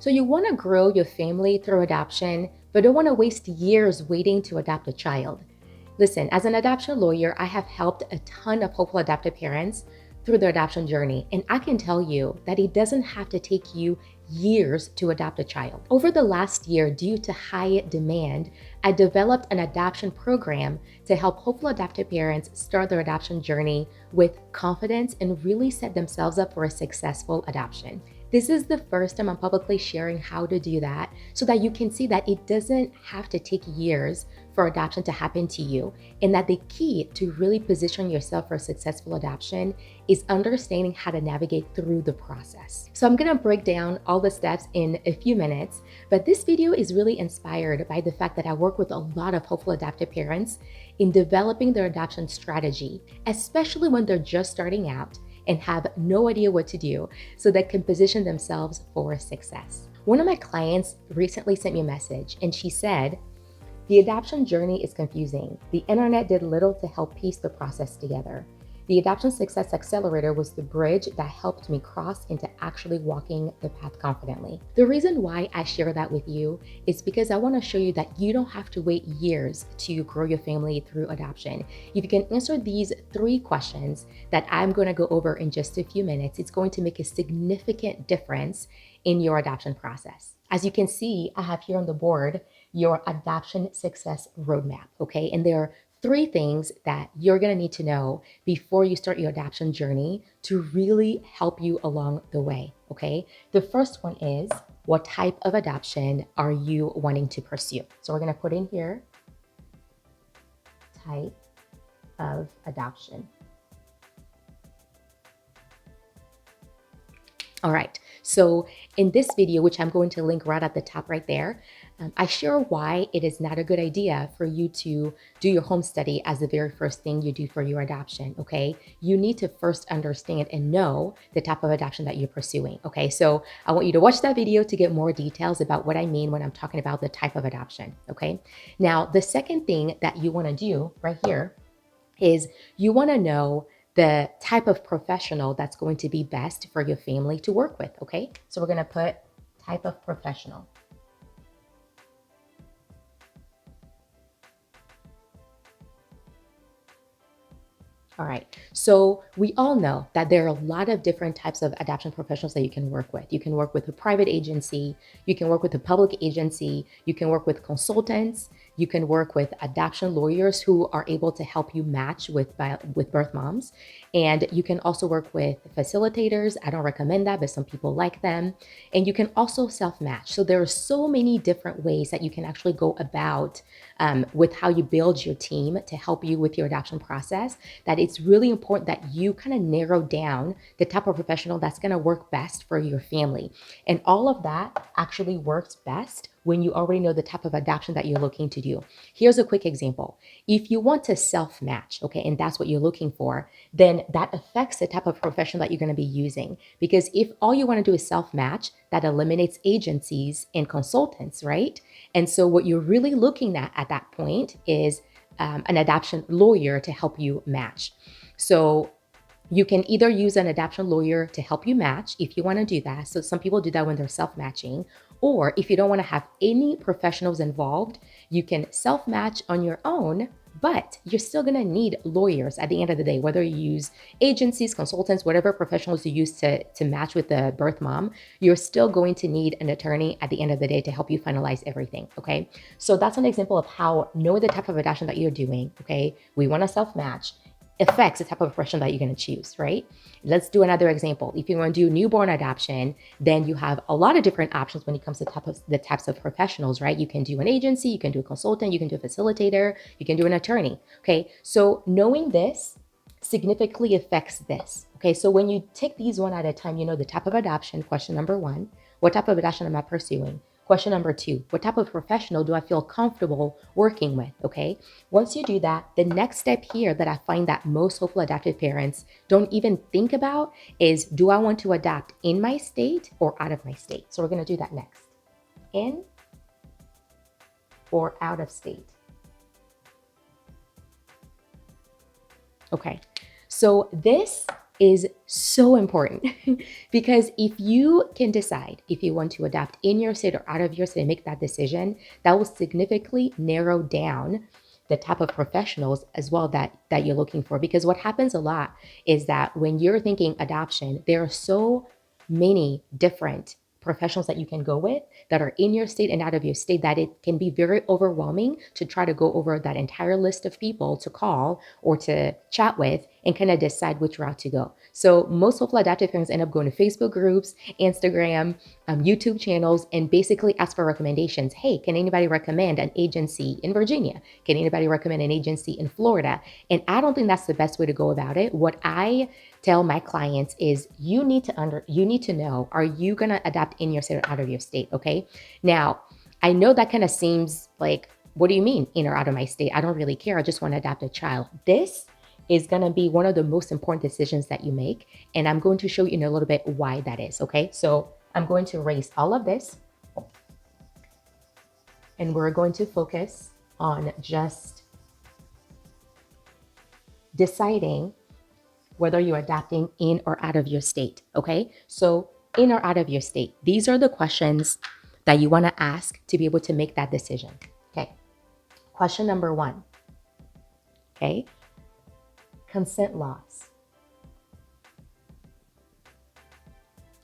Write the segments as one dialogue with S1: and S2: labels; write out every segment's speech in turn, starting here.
S1: So you want to grow your family through adoption, but don't want to waste years waiting to adopt a child. Listen, as an adoption lawyer, I have helped a ton of hopeful adoptive parents through their adoption journey, and I can tell you that it doesn't have to take you years to adopt a child. Over the last year, due to high demand, I developed an adoption program to help hopeful adoptive parents start their adoption journey with confidence and really set themselves up for a successful adoption. This is the first time I'm publicly sharing how to do that so that you can see that it doesn't have to take years for adoption to happen to you, and that the key to really position yourself for a successful adoption is understanding how to navigate through the process. So I'm gonna break down all the steps in a few minutes, but this video is really inspired by the fact that I work with a lot of hopeful adoptive parents in developing their adoption strategy, especially when they're just starting out and have no idea what to do so they can position themselves for success. One of my clients recently sent me a message and she said, "The adoption journey is confusing. The internet did little to help piece the process together. The Adoption Success Accelerator was the bridge that helped me cross into actually walking the path confidently." The reason why I share that with you is because I want to show you that you don't have to wait years to grow your family through adoption. If you can answer these 3 questions that I'm going to go over in just a few minutes, it's going to make a significant difference in your adoption process. As you can see, I have here on the board your adoption success roadmap, okay? And there are 3 things that you're gonna need to know before you start your adoption journey to really help you along the way, okay? The first one is, what type of adoption are you wanting to pursue? So we're gonna put in here, type of adoption. All right, so in this video, which I'm going to link right at the top right there, I share why it is not a good idea for you to do your home study as the very first thing you do for your adoption, okay? You need to first understand and know the type of adoption that you're pursuing, okay? So I want you to watch that video to get more details about what I mean when I'm talking about the type of adoption, okay? Now, the second thing that you wanna do right here is you wanna know the type of professional that's going to be best for your family to work with, okay? So we're gonna put type of professional. All right, so we all know that there are a lot of different types of adoption professionals that you can work with. You can work with a private agency, you can work with a public agency, you can work with consultants, you can work with adoption lawyers who are able to help you match with birth moms. And you can also work with facilitators. I don't recommend that, but some people like them. And you can also self-match. So there are so many different ways that you can actually go about with how you build your team to help you with your adoption process, that it's really important that you kind of narrow down the type of professional that's going to work best for your family. And all of that actually works best when you already know the type of adoption that you're looking to do. Here's a quick example. If you want to self-match, okay, and that's what you're looking for, then that affects the type of professional that you're going to be using. Because if all you want to do is self-match, that eliminates agencies and consultants, right? And so what you're really looking at that point is an adoption lawyer to help you match. So you can either use an adoption lawyer to help you match if you want to do that. So some people do that when they're self-matching. Or if you don't want to have any professionals involved, you can self-match on your own, but you're still going to need lawyers at the end of the day, whether you use agencies, consultants, whatever professionals you use to match with the birth mom, you're still going to need an attorney at the end of the day to help you finalize everything, okay? So that's an example of how knowing the type of adoption that you're doing, okay? We want to self-match, affects the type of profession that you're going to choose, right? Let's do another example. If you want to do newborn adoption, then you have a lot of different options when it comes to the types of professionals, right? You can do an agency, you can do a consultant, you can do a facilitator, you can do an attorney, okay? So knowing this significantly affects this, okay? So when you take these one at a time, you know the type of adoption, question number 1, what type of adoption am I pursuing? Question number 2, what type of professional do I feel comfortable working with, okay? Once you do that, the next step here that I find that most hopeful adoptive parents don't even think about is, do I want to adopt in my state or out of my state? So we're gonna do that next. In or out of state? Okay, so this is so important because if you can decide if you want to adopt in your state or out of your state and make that decision, that will significantly narrow down the type of professionals as well that you're looking for. Because what happens a lot is that when you're thinking adoption, there are so many different professionals that you can go with that are in your state and out of your state that it can be very overwhelming to try to go over that entire list of people to call or to chat with and kind of decide which route to go. So most hopeful adoptive parents end up going to Facebook groups, Instagram, YouTube channels, and basically ask for recommendations. Hey, can anybody recommend an agency in Virginia? Can anybody recommend an agency in Florida? And I don't think that's the best way to go about it. What I tell my clients is you need to know, are you going to adapt in your state or out of your state? Okay. Now, I know that kind of seems like, what do you mean in or out of my state? I don't really care. I just want to adopt a child. This is going to be one of the most important decisions that you make. And I'm going to show you in a little bit why that is. Okay. So I'm going to erase all of this and we're going to focus on just deciding whether you're adapting in or out of your state, okay? So in or out of your state, these are the questions that you wanna ask to be able to make that decision, okay? Question number 1, okay? Consent laws.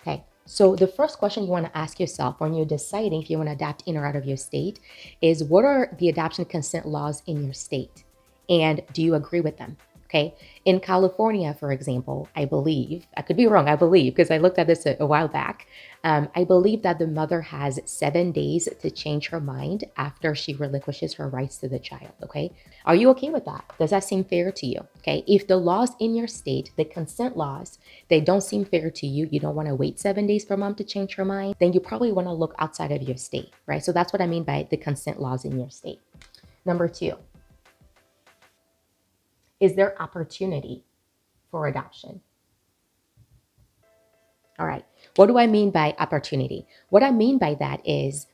S1: Okay, so the first question you wanna ask yourself when you're deciding if you wanna adapt in or out of your state is, what are the adoption consent laws in your state? And do you agree with them? Okay. In California, for example, I believe, I could be wrong, I believe, because I looked at this a while back. I believe that the mother has 7 days to change her mind after she relinquishes her rights to the child. Okay. Are you okay with that? Does that seem fair to you? Okay. If the laws in your state, the consent laws, they don't seem fair to you, you don't want to wait 7 days for mom to change her mind, then you probably want to look outside of your state, right? So that's what I mean by the consent laws in your state. Number 2. Is there opportunity for adoption? All right. What do I mean by opportunity? What I mean by that is,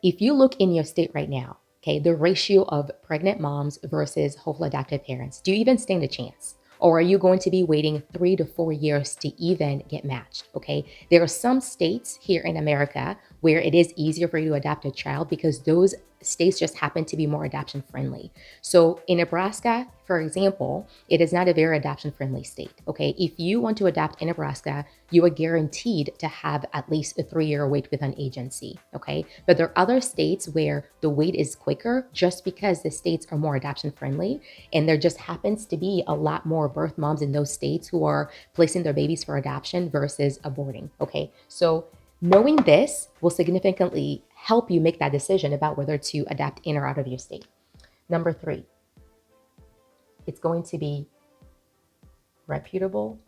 S1: if you look in your state right now, okay, the ratio of pregnant moms versus hopeful adoptive parents, do you even stand a chance? Or are you going to be waiting 3 to 4 years to even get matched? Okay. There are some states here in America where it is easier for you to adopt a child because those states just happen to be more adoption friendly. So in Nebraska, for example, it is not a very adoption friendly state. Okay. If you want to adopt in Nebraska, you are guaranteed to have at least a 3-year wait with an agency. Okay. But there are other states where the wait is quicker just because the states are more adoption friendly. And there just happens to be a lot more birth moms in those states who are placing their babies for adoption versus aborting. Okay. So knowing this will significantly help you make that decision about whether to adapt in or out of your state. Number 3, it's going to be reputable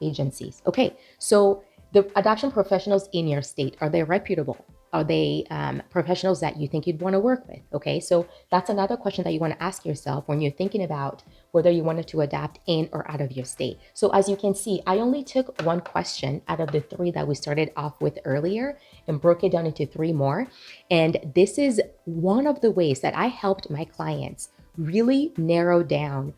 S1: agencies. Okay, so the adoption professionals in your state, are they reputable? Are they professionals that you think you'd want to work with? Okay, so that's another question that you want to ask yourself when you're thinking about whether you wanted to adapt in or out of your state. So as you can see, I only took 1 question out of the 3 that we started off with earlier and broke it down into 3 more. And this is one of the ways that I helped my clients really narrow down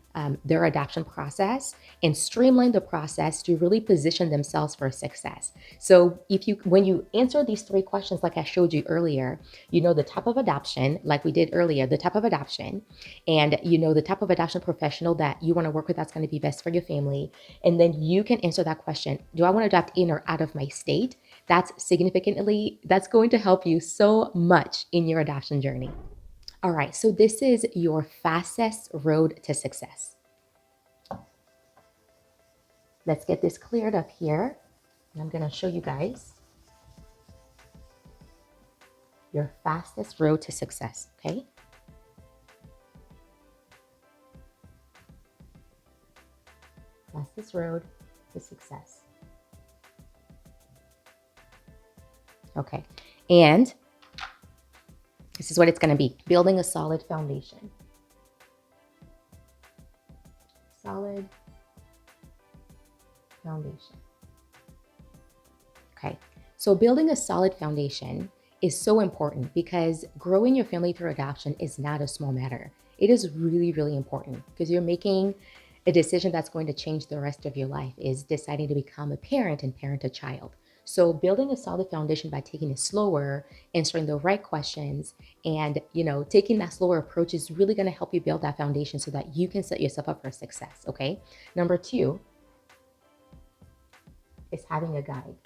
S1: their adoption process and streamline the process to really position themselves for success. So when you answer these 3 questions, like I showed you earlier, you know the type of adoption, like we did earlier, the type of adoption, and you know the type of adoption professional that you want to work with that's going to be best for your family. And then you can answer that question, do I want to adopt in or out of my state? That's going to help you so much in your adoption journey. All right, so this is your fastest road to success. Let's get this cleared up here. And I'm going to show you guys your fastest road to success, okay? Fastest road to success. Okay, and this is what it's going to be: building a solid foundation. Solid foundation. Okay, so building a solid foundation is so important because growing your family through adoption is not a small matter. It is really, really important because you're making A decision that's going to change the rest of your life is deciding to become a parent and parent a child. So building a solid foundation by taking it slower, answering the right questions, and taking that slower approach is really going to help you build that foundation so that you can set yourself up for success. Okay. Number two is having a guide.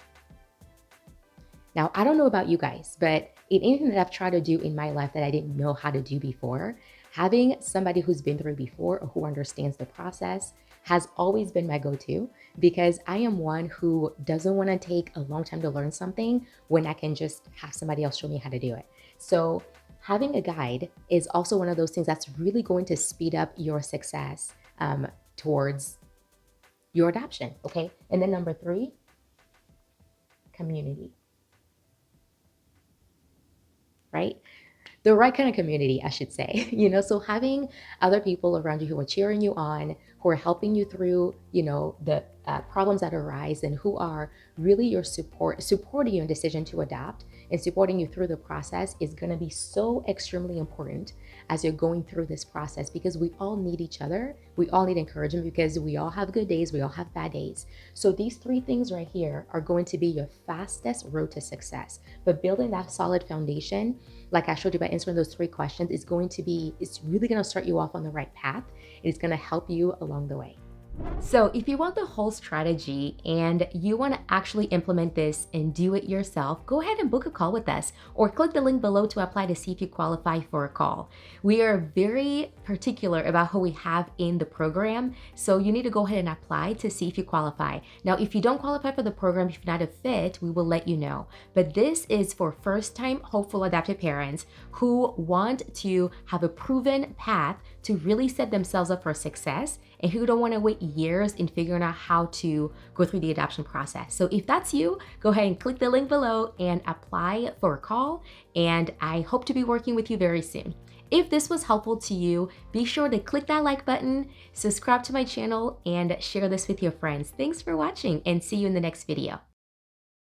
S1: Now, I don't know about you guys, but in anything that I've tried to do in my life that I didn't know how to do before, having somebody who's been through before or who understands the process has always been my go-to, because I am one who doesn't want to take a long time to learn something when I can just have somebody else show me how to do it. So having a guide is also one of those things that's really going to speed up your success towards your adoption. Okay. And then number three, community, right? The right kind of community, I should say. So having other people around you who are cheering you on, who are helping you through, the problems that arise, and who are really your supporting you in decision to adopt and supporting you through the process is going to be so extremely important as you're going through this process, because we all need each other. We all need encouragement because we all have good days, we all have bad days. So these three things right here are going to be your fastest road to success. But building that solid foundation, like I showed you by answering those three questions, it's really going to start you off on the right path. It's going to help you along the way. So if you want the whole strategy and you want to actually implement this and do it yourself, go ahead and book a call with us or click the link below to apply to see if you qualify for a call. We are very particular about who we have in the program, so you need to go ahead and apply to see if you qualify. Now, if you don't qualify for the program, if you're not a fit, we will let you know. But this is for first-time hopeful adoptive parents who want to have a proven path to really set themselves up for success and who don't want to wait years in figuring out how to go through the adoption process. So if that's you, go ahead and click the link below and apply for a call. And I hope to be working with you very soon. If this was helpful to you, be sure to click that like button, subscribe to my channel, and share this with your friends. Thanks for watching, and see you in the next video.